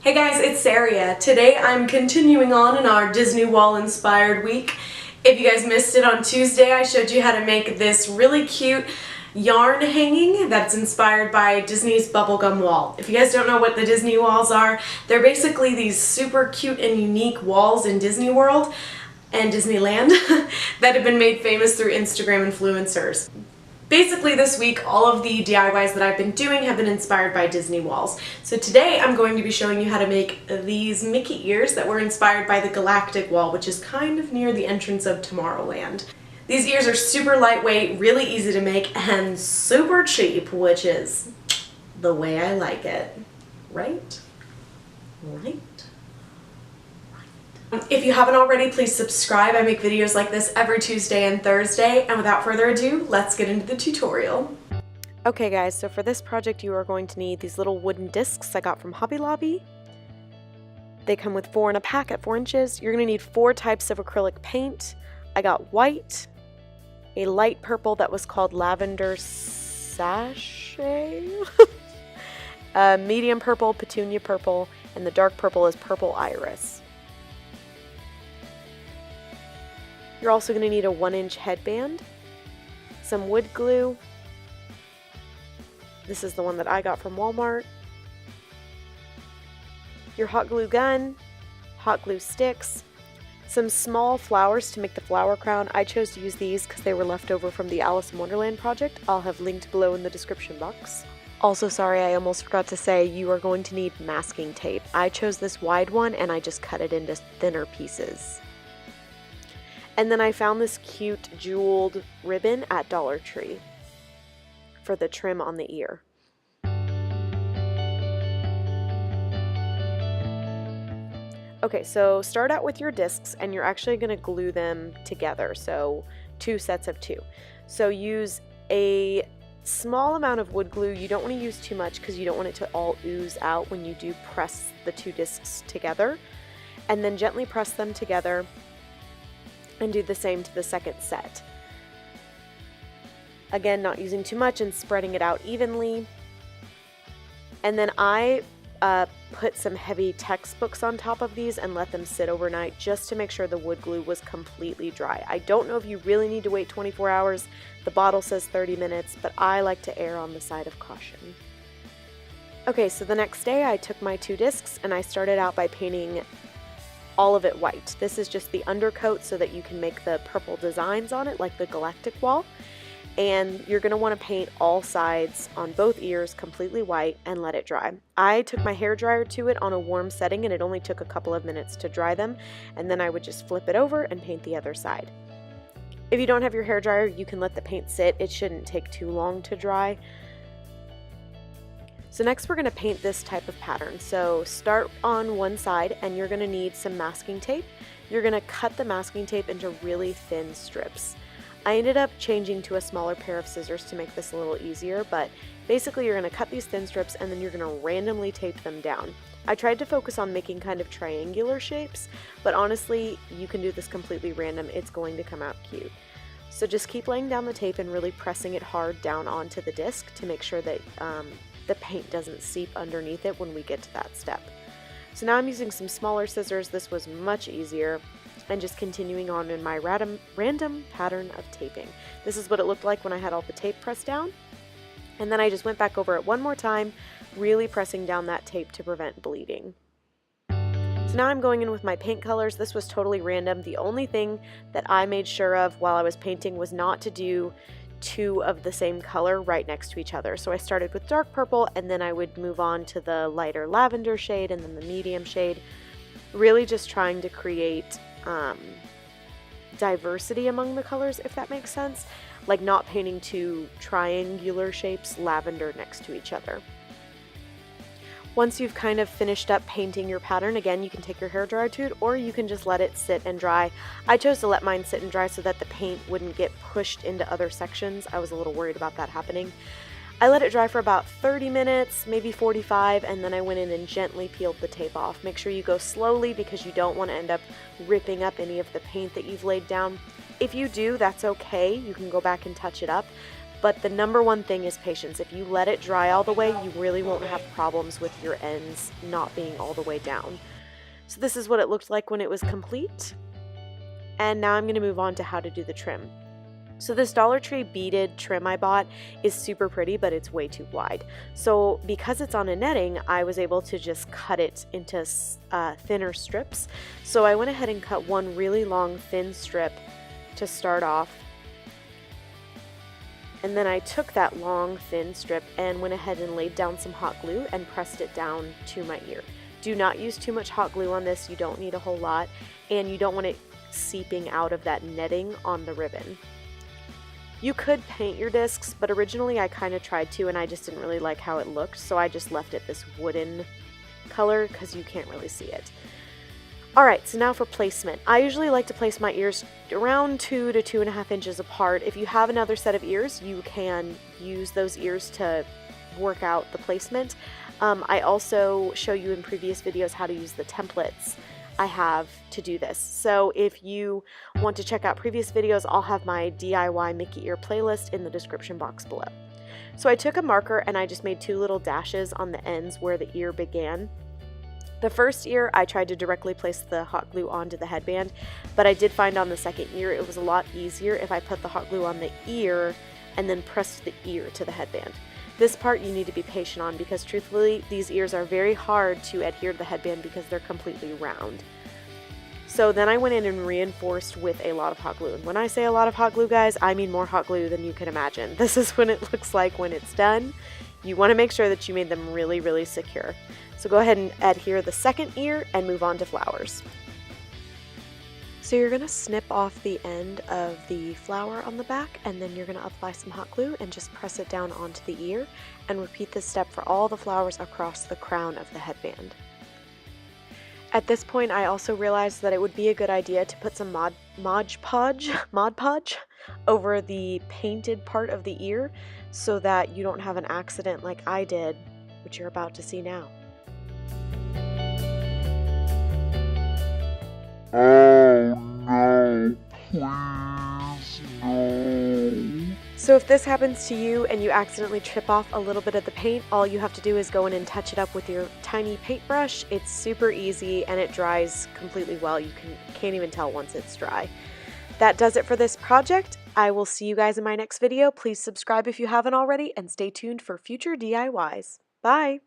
Hey guys, it's Saria. Today I'm continuing on in our Disney Wall inspired week. If you guys missed it on Tuesday, I showed you how to make this really cute yarn hanging that's inspired by Disney's bubblegum wall. If you guys don't know what the Disney walls are, they're basically these super cute and unique walls in Disney World and Disneyland that have been made famous through Instagram influencers. Basically this week, all of the DIYs that I've been doing have been inspired by Disney walls. So today I'm going to be showing you how to make these Mickey ears that were inspired by the Galactic wall, which is kind of near the entrance of Tomorrowland. These ears are super lightweight, really easy to make, and super cheap, which is the way I like it. Right? Right? If you haven't already, please subscribe. I make videos like this every Tuesday and Thursday. And without further ado, let's get into the tutorial. Okay guys, so for this project you are going to need these little wooden discs I got from Hobby Lobby. They come with 4 in a pack at 4 inches. You're going to need 4 types of acrylic paint. I got white, a light purple that was called lavender sachet, medium purple, petunia purple, and the dark purple is purple iris. You're also going to need a 1-inch headband, some wood glue. This is the one that I got from Walmart. Your hot glue gun, hot glue sticks, some small flowers to make the flower crown. I chose to use these because they were left over from the Alice in Wonderland project. I'll have linked below in the description box. Also, sorry, I almost forgot to say, you are going to need masking tape. I chose this wide one and I just cut it into thinner pieces. And then I found this cute jeweled ribbon at Dollar Tree for the trim on the ear. Okay, so start out with your discs and you're actually going to glue them together, so 2 sets of 2. So use a small amount of wood glue. You don't want to use too much because you don't want it to all ooze out when you do press the 2 discs together. And then gently press them together and do the same to the second set. Again, not using too much and spreading it out evenly. And then I put some heavy textbooks on top of these and let them sit overnight just to make sure the wood glue was completely dry. I don't know if you really need to wait 24 hours. The bottle says 30 minutes, but I like to err on the side of caution. Okay, so the next day I took my 2 discs and I started out by painting all of it white. This is just the undercoat so that you can make the purple designs on it like the Galactic wall. And you're going to want to paint all sides on both ears completely white and let it dry. I took my hairdryer to it on a warm setting and it only took a couple of minutes to dry them, and then I would just flip it over and paint the other side. If you don't have your hairdryer, you can let the paint sit. It shouldn't take too long to dry. So next we're going to paint this type of pattern. So start on one side and you're going to need some masking tape. You're going to cut the masking tape into really thin strips. I ended up changing to a smaller pair of scissors to make this a little easier, but basically you're going to cut these thin strips and then you're going to randomly tape them down. I tried to focus on making kind of triangular shapes, but honestly you can do this completely random. It's going to come out cute. So just keep laying down the tape and really pressing it hard down onto the disc to make sure that the paint doesn't seep underneath it when we get to that step. So now I'm using some smaller scissors. This was much easier, and just continuing on in my random pattern of taping. This is what it looked like when I had all the tape pressed down, and then I just went back over it one more time, really pressing down that tape to prevent bleeding. So now I'm going in with my paint colors. This was totally random. The only thing that I made sure of while I was painting was not to do 2 of the same color right next to each other. So I started with dark purple and then I would move on to the lighter lavender shade and then the medium shade, really just trying to create diversity among the colors, if that makes sense, like not painting 2 triangular shapes lavender next to each other. Once you've kind of finished up painting your pattern, again, you can take your hairdryer to it or you can just let it sit and dry. I chose to let mine sit and dry so that the paint wouldn't get pushed into other sections. I was a little worried about that happening. I let it dry for about 30 minutes, maybe 45, and then I went in and gently peeled the tape off. Make sure you go slowly because you don't want to end up ripping up any of the paint that you've laid down. If you do, that's okay. You can go back and touch it up. But the number one thing is patience. If you let it dry all the way, you really won't have problems with your ends not being all the way down. So this is what it looked like when it was complete. And now I'm going to move on to how to do the trim. So this Dollar Tree beaded trim I bought is super pretty, but it's way too wide. So because it's on a netting, I was able to just cut it into thinner strips. So I went ahead and cut one really long thin strip to start off. And then I took that long thin strip and went ahead and laid down some hot glue and pressed it down to my ear. Do not use too much hot glue on this. You don't need a whole lot, and you don't want it seeping out of that netting on the ribbon. You could paint your discs, but originally I kind of tried to and I just didn't really like how it looked, so I just left it this wooden color because you can't really see it. Alright, so now for placement. I usually like to place my ears around 2 to 2.5 inches apart. If you have another set of ears, you can use those ears to work out the placement. I also show you in previous videos how to use the templates I have to do this. So if you want to check out previous videos, I'll have my DIY Mickey ear playlist in the description box below. So I took a marker and I just made 2 little dashes on the ends where the ear began. The first ear, I tried to directly place the hot glue onto the headband, but I did find on the second ear it was a lot easier if I put the hot glue on the ear and then pressed the ear to the headband. This part you need to be patient on because truthfully, these ears are very hard to adhere to the headband because they're completely round. So then I went in and reinforced with a lot of hot glue. And when I say a lot of hot glue, guys, I mean more hot glue than you can imagine. This is what it looks like when it's done. You want to make sure that you made them really, really secure. So go ahead and adhere the second ear and move on to flowers. So you're going to snip off the end of the flower on the back, and then you're going to apply some hot glue and just press it down onto the ear, and repeat this step for all the flowers across the crown of the headband. At this point, I also realized that it would be a good idea to put some Mod Podge over the painted part of the ear so that you don't have an accident like I did, which you're about to see now. Oh no, please no. So if this happens to you and you accidentally trip off a little bit of the paint, all you have to do is go in and touch it up with your tiny paintbrush. It's super easy and it dries completely well. You can't even tell once it's dry. That does it for this project. I will see you guys in my next video. Please subscribe if you haven't already and stay tuned for future DIYs. Bye!